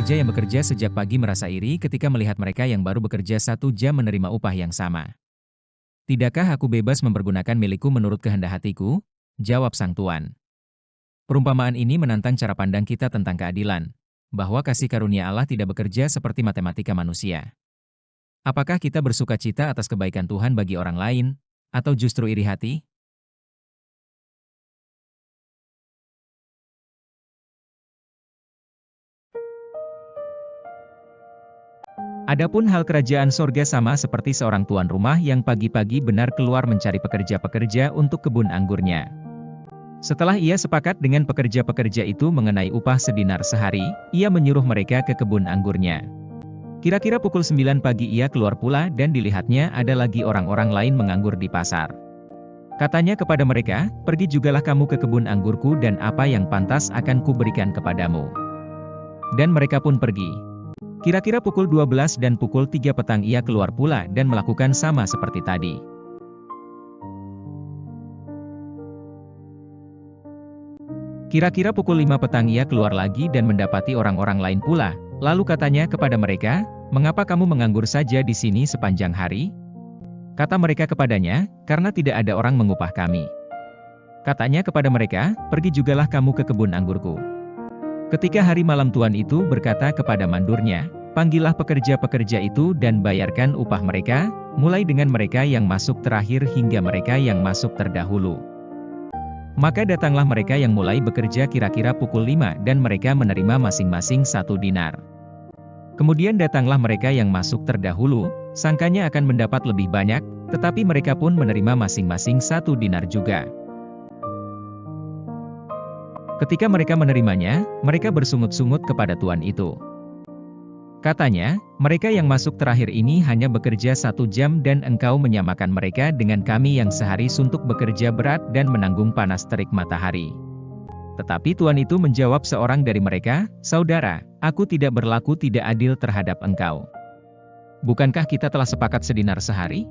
pekerja yang bekerja sejak pagi merasa iri ketika melihat mereka yang baru bekerja 1 jam menerima upah yang sama. Tidakkah aku bebas mempergunakan milikku menurut kehendak hatiku? Jawab sang tuan. Perumpamaan ini menantang cara pandang kita tentang keadilan, bahwa kasih karunia Allah tidak bekerja seperti matematika manusia. Apakah kita bersukacita atas kebaikan Tuhan bagi orang lain, atau justru iri hati? Adapun hal kerajaan sorga sama seperti seorang tuan rumah yang pagi-pagi benar keluar mencari pekerja-pekerja untuk kebun anggurnya. Setelah ia sepakat dengan pekerja-pekerja itu mengenai upah sedinar sehari, ia menyuruh mereka ke kebun anggurnya. Kira-kira pukul 9 pagi ia keluar pula dan dilihatnya ada lagi orang-orang lain menganggur di pasar. Katanya kepada mereka, "Pergi jugalah kamu ke kebun anggurku dan apa yang pantas akan kuberikan kepadamu." Dan mereka pun pergi. Kira-kira pukul 12 dan pukul 3 petang ia keluar pula dan melakukan sama seperti tadi. Kira-kira pukul 5 petang ia keluar lagi dan mendapati orang-orang lain pula. Lalu katanya kepada mereka, "Mengapa kamu menganggur saja di sini sepanjang hari?" Kata mereka kepadanya, "Karena tidak ada orang mengupah kami." Katanya kepada mereka, "Pergi jugalah kamu ke kebun anggurku." Ketika hari malam tuan itu berkata kepada mandurnya, "Panggillah pekerja-pekerja itu dan bayarkan upah mereka, mulai dengan mereka yang masuk terakhir hingga mereka yang masuk terdahulu." Maka datanglah mereka yang mulai bekerja kira-kira pukul 5 dan mereka menerima masing-masing 1 dinar. Kemudian datanglah mereka yang masuk terdahulu, sangkanya akan mendapat lebih banyak, tetapi mereka pun menerima masing-masing 1 dinar juga. Ketika mereka menerimanya, mereka bersungut-sungut kepada tuan itu. Katanya, "Mereka yang masuk terakhir ini hanya bekerja 1 jam dan engkau menyamakan mereka dengan kami yang sehari suntuk bekerja berat dan menanggung panas terik matahari." Tetapi tuan itu menjawab seorang dari mereka, "Saudara, aku tidak berlaku tidak adil terhadap engkau. Bukankah kita telah sepakat sedinar sehari?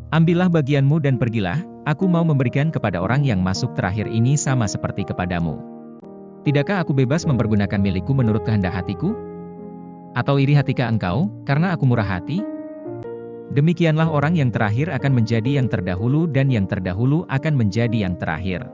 Ambillah bagianmu dan pergilah, aku mau memberikan kepada orang yang masuk terakhir ini sama seperti kepadamu. Tidakkah aku bebas mempergunakan milikku menurut kehendak hatiku? Atau iri hatikah engkau, karena aku murah hati?" Demikianlah orang yang terakhir akan menjadi yang terdahulu dan yang terdahulu akan menjadi yang terakhir.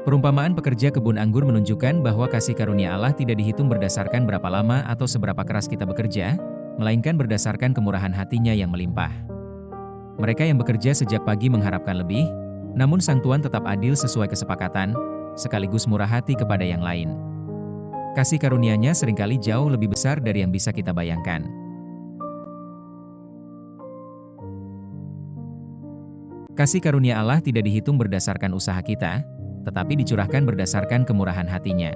Perumpamaan pekerja kebun anggur menunjukkan bahwa kasih karunia Allah tidak dihitung berdasarkan berapa lama atau seberapa keras kita bekerja, melainkan berdasarkan kemurahan hatinya yang melimpah. Mereka yang bekerja sejak pagi mengharapkan lebih, namun sang tuan tetap adil sesuai kesepakatan, sekaligus murah hati kepada yang lain. Kasih karunia-Nya seringkali jauh lebih besar dari yang bisa kita bayangkan. Kasih karunia Allah tidak dihitung berdasarkan usaha kita, tetapi dicurahkan berdasarkan kemurahan hatinya.